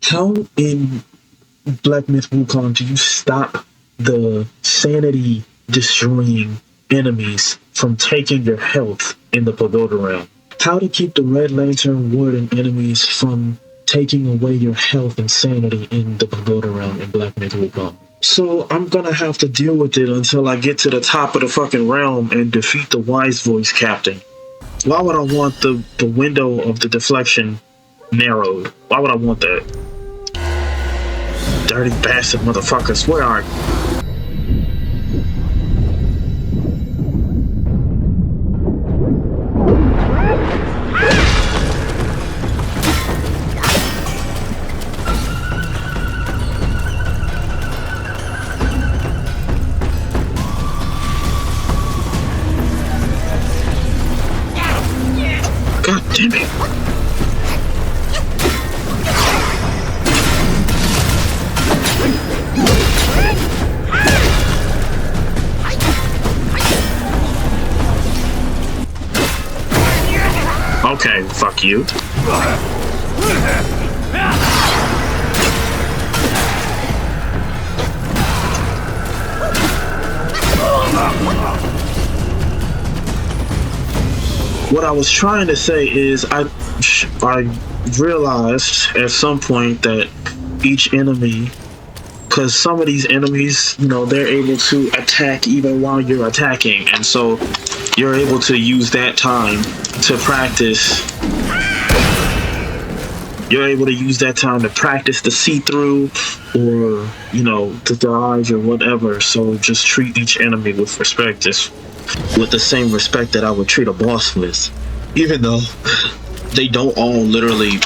How in Black Myth Wukong do you stop the sanity destroying enemies from taking your health in the Pagoda Realm? How to keep the Red Lantern Warden enemies from taking away your health and sanity in the Pagoda Realm in Black Myth Wukong? So I'm gonna have to deal with it until I get to the top of the fucking realm and defeat the Wise Voice Captain. Why would I want the window of the deflection narrowed? Why would I want that? Dirty bastard motherfuckers, where are you? God damn it. Okay, fuck you. What I was trying to say is I realized at some point that each enemy, because some of these enemies, you know, they're able to attack even while you're attacking, and so you're able to use that time to practice. You're able to use that time to practice the see-through or, you know, to dodge or whatever. So just treat each enemy with respect, just with the same respect that I would treat a boss with. Even though they don't all literally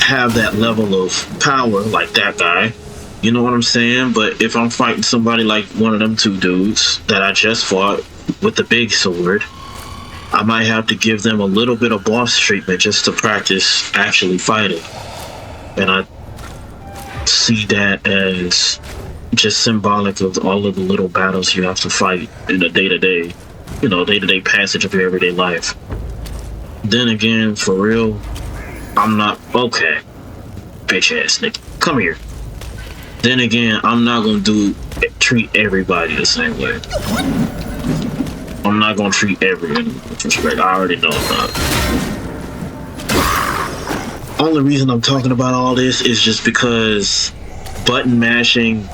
have that level of power like that guy. You know what I'm saying? But if I'm fighting somebody like one of them two dudes that I just fought with the big sword, I might have to give them a little bit of boss treatment just to practice actually fighting. And I see that as just symbolic of all of the little battles you have to fight in the day-to-day, you know, day-to-day passage of your everyday life. Then again, for real, I'm not, okay, bitch ass nigga, come here. Then again, I'm not gonna treat everybody the same way. I'm not gonna treat everyone with respect. I already know I'm not. Only reason I'm talking about all this is just because button mashing,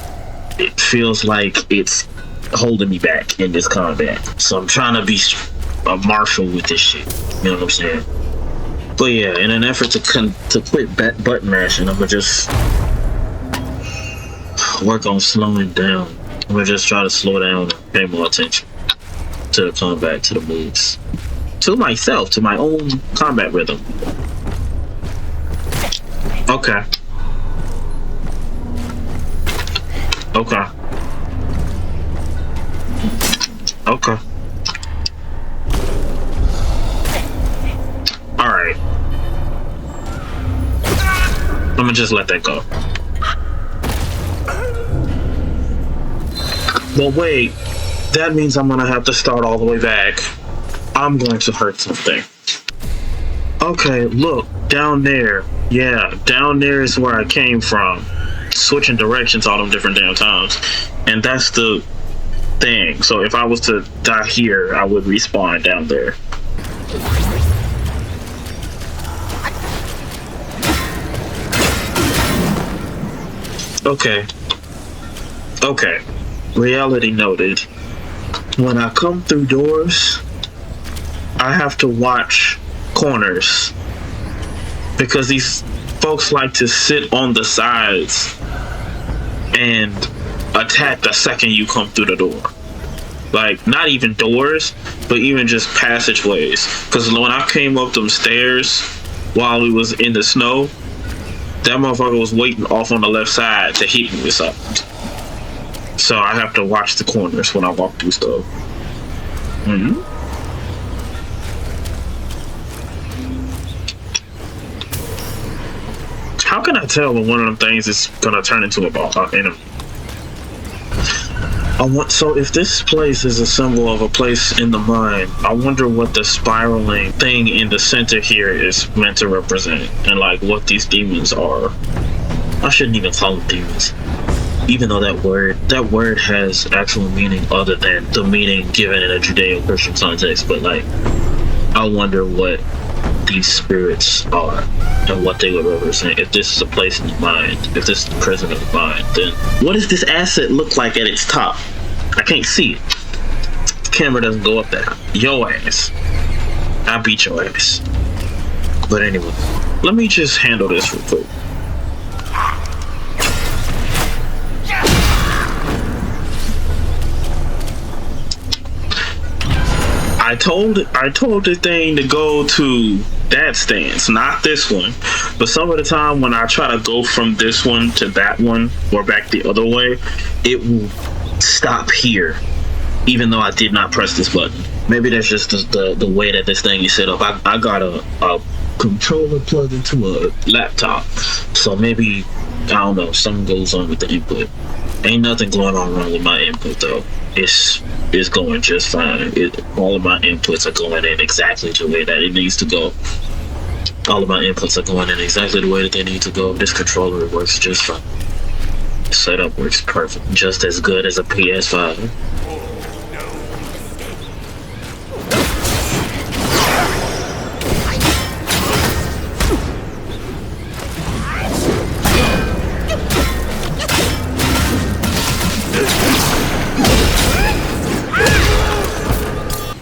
it feels like it's holding me back in this combat. So I'm trying to be a marshal with this shit. You know what I'm saying? But yeah, in an effort to quit button mashing, I'm gonna just work on slowing down. I'm gonna just try to slow down and pay more attention to the combat, to the moves, to myself, to my own combat rhythm. Okay. Okay. Okay. Alright. I'm gonna just let that go. But wait, that means I'm gonna have to start all the way back. I'm going to hurt something. Okay, look, down there. Yeah, down there is where I came from. Switching directions all them different damn times. And that's the thing. So if I was to die here, I would respawn down there. Okay. Okay. Reality noted. When I come through doors, I have to watch corners because these folks like to sit on the sides and attack the second you come through the door. Like, not even doors, but even just passageways. Because when I came up them stairs while we was in the snow, that motherfucker was waiting off on the left side to hit me with something. So I have to watch the corners when I walk through stuff. How can I tell when one of them things is gonna turn into an enemy? So if this place is a symbol of a place in the mind, I wonder what the spiraling thing in the center here is meant to represent, and like what these demons are I shouldn't even call them demons, even though that word has actual meaning other than the meaning given in a Judeo-Christian context. But like, I wonder what these spirits are and what they would represent. If this is a place in the mind, if this is the prison of the mind, then what does this asset look like at its top? I can't see it. The camera doesn't go up there. Yo ass. I beat your ass. But anyway, let me just handle this real quick. I told the thing to go to that stance, not this one. But some of the time when I try to go from this one to that one or back the other way, it will stop here, even though I did not press this button. Maybe that's just the way that this thing is set up. I got a controller plugged into a laptop, so maybe, I don't know, something goes on with the input. Ain't nothing going on wrong with my input though. It's going just fine. All of my inputs are going in exactly the way that it needs to go. All of my inputs are going in exactly the way that they need to go. This controller works just fine. The setup works perfect, just as good as a PS5.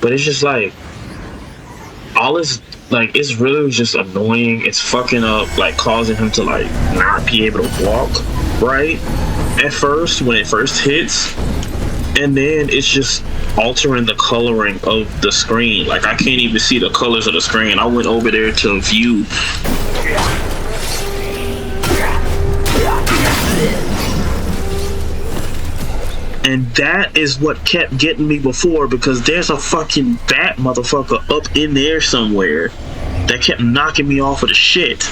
But it's just like, all is like, it's really just annoying. It's fucking up, like causing him to like not be able to walk right at first when it first hits, and then it's just altering the coloring of the screen. Like, I can't even see the colors of the screen. I went over there to view. And that is what kept getting me before, because there's a fucking bat motherfucker up in there somewhere that kept knocking me off of the shit.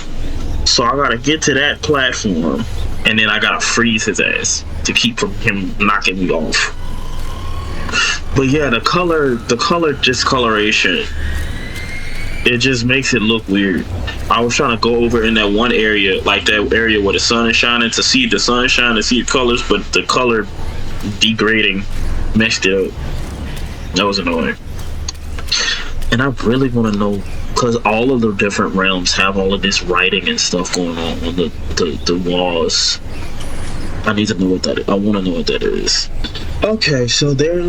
So I gotta get to that platform, and then I gotta freeze his ass to keep from him knocking me off. But yeah, the color discoloration, it just makes it look weird. I was trying to go over in that one area, like that area where the sun is shining, to see the sunshine and see the colors, but the color degrading messed it up. That was annoying. And I really want to know, because all of the different realms have all of this writing and stuff going on the walls. I need to know what that is. I want to know what that is. Okay, so they're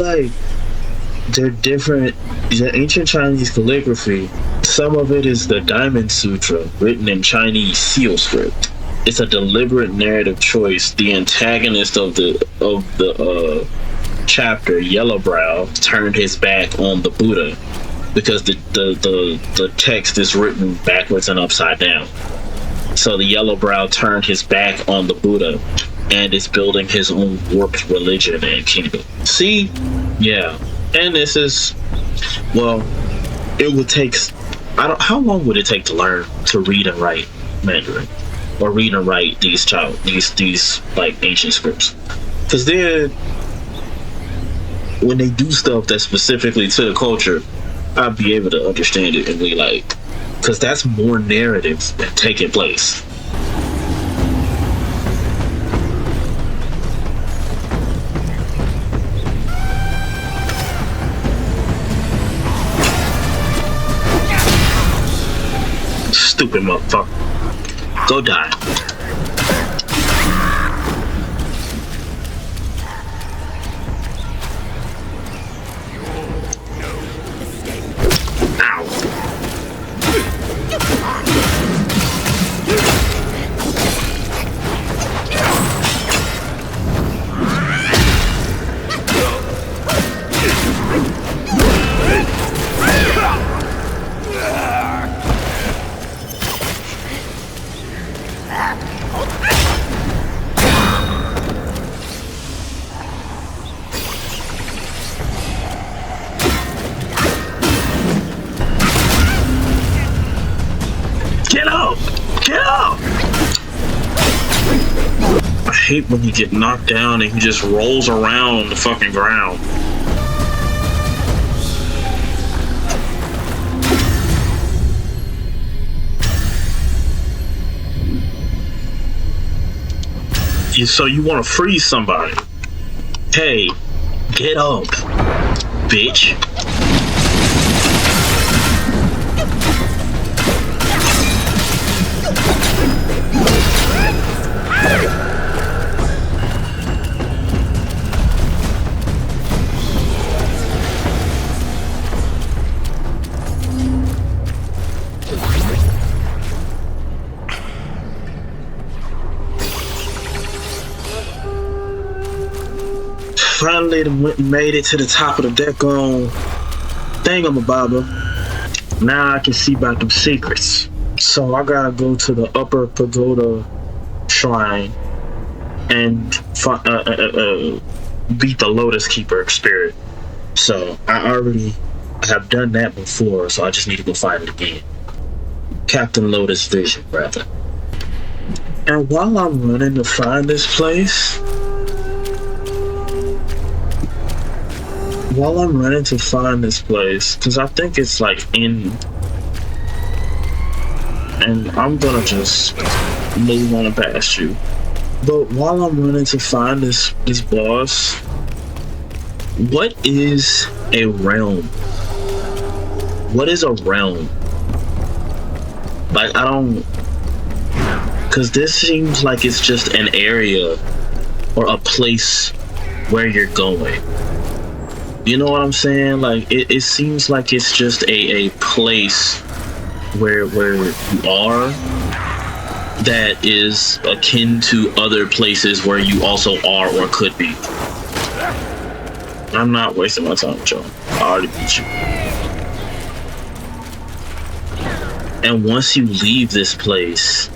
different. The ancient Chinese calligraphy, some of it is the Diamond Sutra written in Chinese seal script. It's a deliberate narrative choice. The antagonist of the chapter, Yellowbrow, turned his back on the Buddha because the text is written backwards and upside down. So the Yellowbrow turned his back on the Buddha and is building his own warped religion and kingdom. See? Yeah. And this is, well, it would take, how long would it take to learn to read and write Mandarin? Or read and write these like ancient scripts? Because then when they do stuff that's specifically to the culture, I'd be able to understand it and be like, because that's more narrative taking place. Stupid motherfucker. Go die. I hate when you get knocked down and he just rolls around on the fucking ground. So you want to freeze somebody? Hey, get up, bitch. Finally made it to the top of the deck on thingamabobber. Now I can see about them secrets. So I gotta go to the upper pagoda shrine and beat the Lotus Keeper spirit. So I already have done that before, so I just need to go find it again. Captain Lotus Vision, rather. And while I'm running to find this place, because I think it's like in, and I'm gonna just move on past you. But while I'm running to find this boss, what is a realm? What is a realm? Like, I don't, because this seems like it's just an area or a place where you're going. You know what I'm saying? Like, it seems like it's just a place where you are that is akin to other places where you also are or could be. I'm not wasting my time with y'all. I already beat you. And once you leave this place,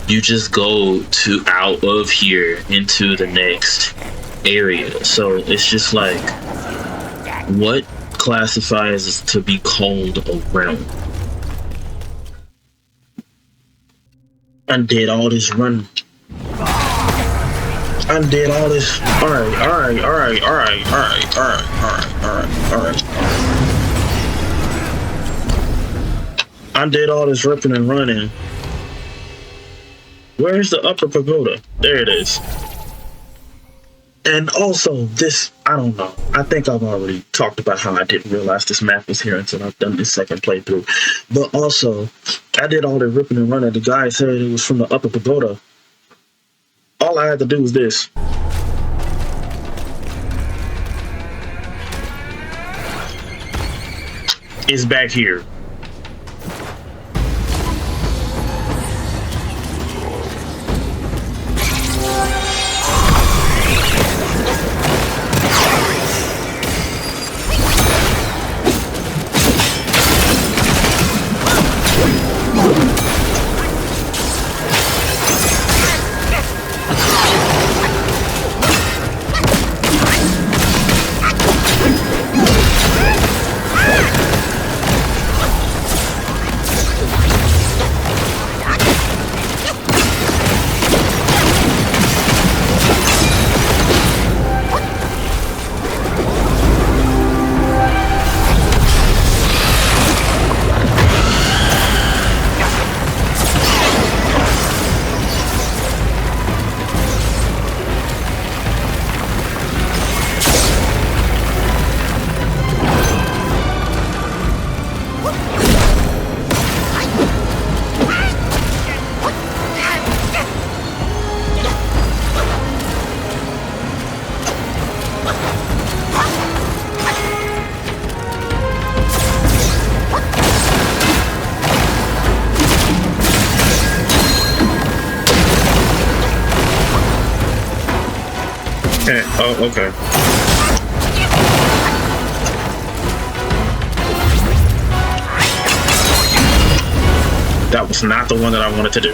you just go to out of here into the next area. So it's just like, what classifies to be called a realm? Undid all this running. Undid all this. Alright. Undid all this ripping and running. Where's the upper pagoda? There it is. And also, this, I don't know. I think I've already talked about how I didn't realize this map was here until I've done this second playthrough. But also, I did all the ripping and running. The guy said it was from the upper pagoda. All I had to do was this. It's back here. Oh, okay. That was not the one that I wanted to do.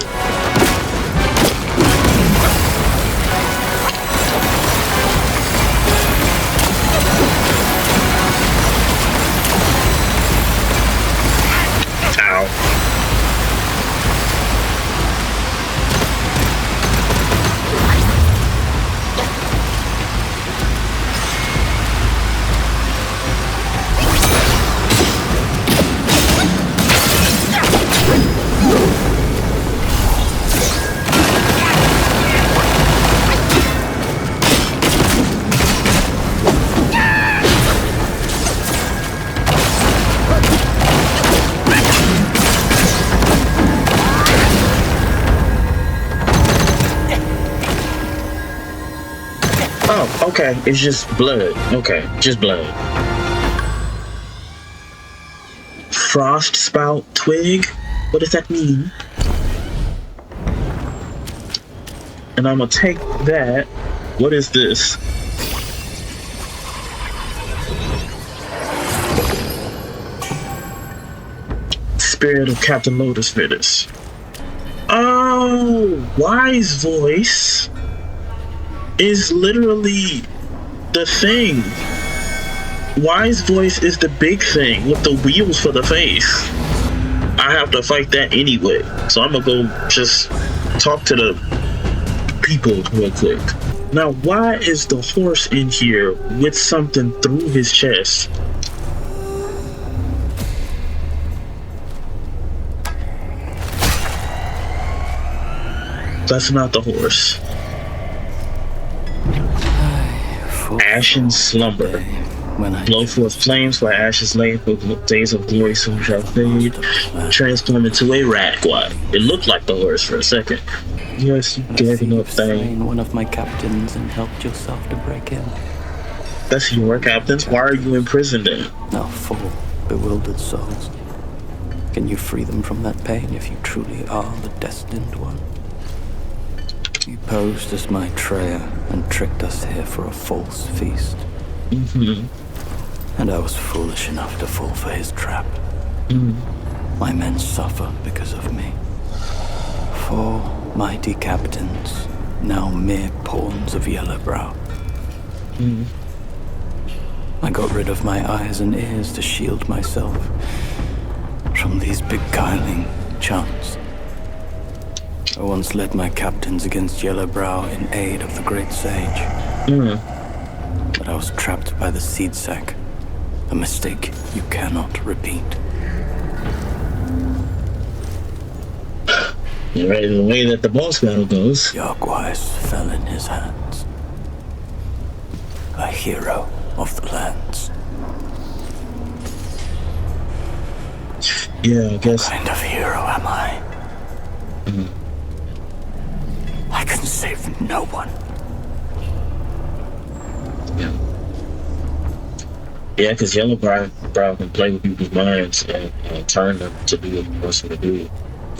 Oh, okay. It's just blood. Okay, just blood. Frost spout twig? What does that mean? And I'm gonna take that. What is this? Spirit of Captain Lotus Feathers. Oh, Wise Voice is literally the thing. Wise Voice is the big thing with the wheels for the face. I have to fight that anyway, so I'm gonna go just talk to the people real quick. Now, why is the horse in here with something through his chest? That's not the horse. Ashen slumber. Blow forth flames while ashes lay for days of glory soon shall fade. Transform into a ragwat. It looked like the horse for a second. Yes, you giving up thing. One of my captains and helped yourself to break in. That's your captains? Why are you in prison then? Now full, bewildered souls. Can you free them from that pain if you truly are the destined one? You posed as my Treya and tricked us here for a false feast. And I was foolish enough to fall for his trap. My men suffer because of me. 4 mighty captains, now mere pawns of Yellowbrow. I got rid of my eyes and ears to shield myself from these beguiling chants. I once led my captains against Yellowbrow in aid of the great sage. But I was trapped by the seed sack, a mistake you cannot repeat. Right, the way that the boss battle goes. Yargwise fell in his hands. A hero of the lands. Yeah, I guess. What kind of hero am I? I can save no one. Yeah, because Yellowbrow can play with people's minds and turn them to do what he wants them to do.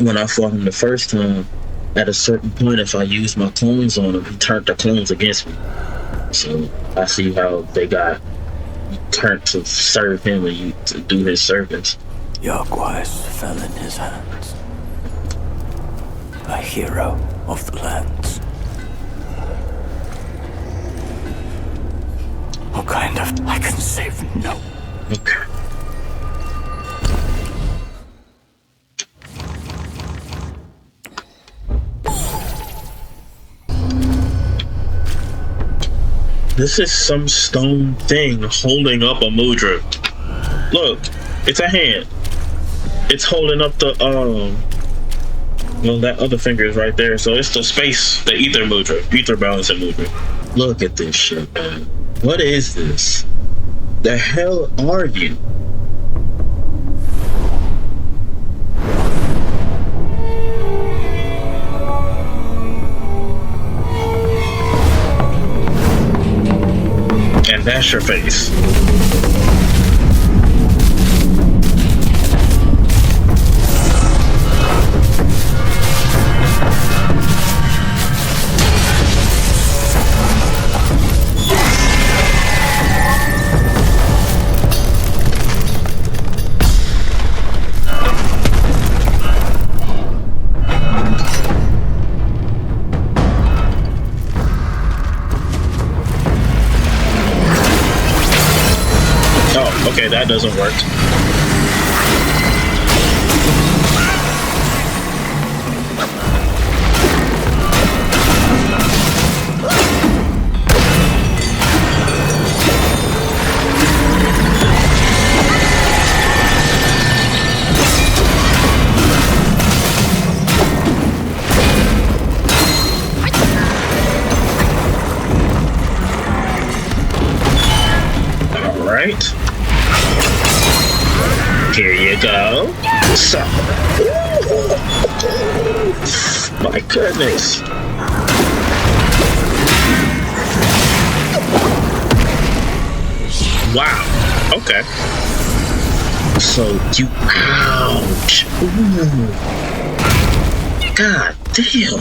When I fought him the first time, at a certain point, if I used my clones on him, he turned the clones against me. So I see how they got turned to serve him and to do his service. Yargwise fell in his hands. A hero of the lands. What kind of... I can save no. Okay. This is some stone thing holding up a mudra. Look, it's a hand. It's holding up the, well, that other finger is right there, so it's the space, the ether mudra, ether balancing mudra. Look at this shit, man. What is this? The hell are you? And that's your face. Okay, that doesn't work. All right. Here you go. So, my goodness. Wow. Okay. So you, ouch. Ooh. God damn.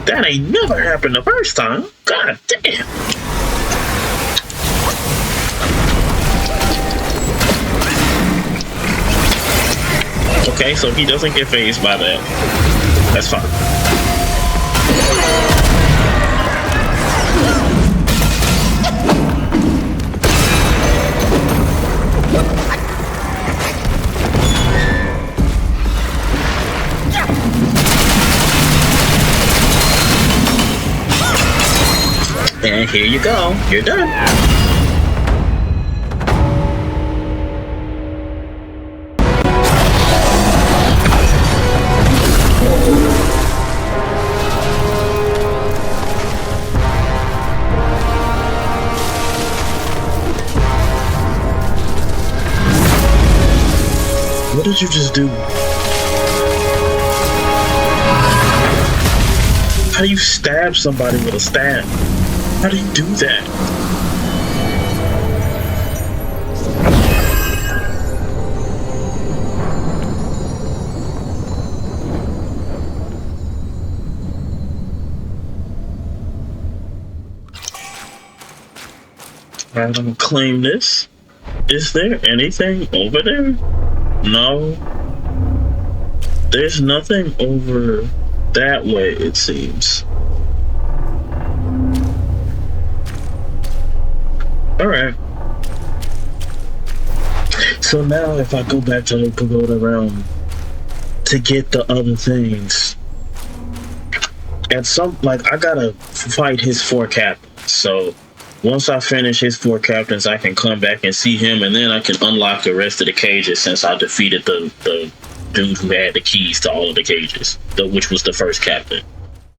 That ain't never happened the first time. God damn. Okay, so he doesn't get phased by that. That's fine. And here you go. You're done. What did you just do? How do you stab somebody with a stab? How do you do that? I'm gonna claim this. Is there anything over there? No. There's nothing over that way, it seems. Alright. So now if I go back to the Pagoda Realm to get the other things, at some, like, I gotta fight his 4 captains. So once I finish his 4 captains, I can come back and see him, and then I can unlock the rest of the cages since I defeated the dude who had the keys to all of the cages, which was the first captain.